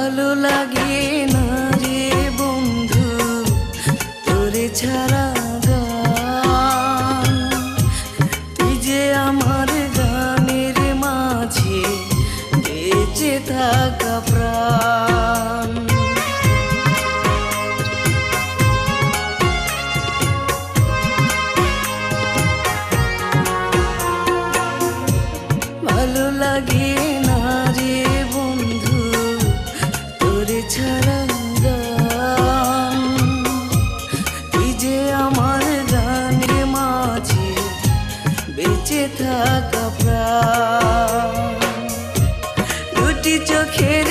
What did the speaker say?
ভালো লাগে না রে বন্ধু তোরে ছাড়া গান। তুই যে আমার গানের মাঝে বেঁচে থাকা প্রাণ। ভালো লাগে না রে বন্ধু তোরে ছাড়া গান। তুই যে আমার গানের মাঝে বেঁচে থাকা প্রাণ। দুটি চোখের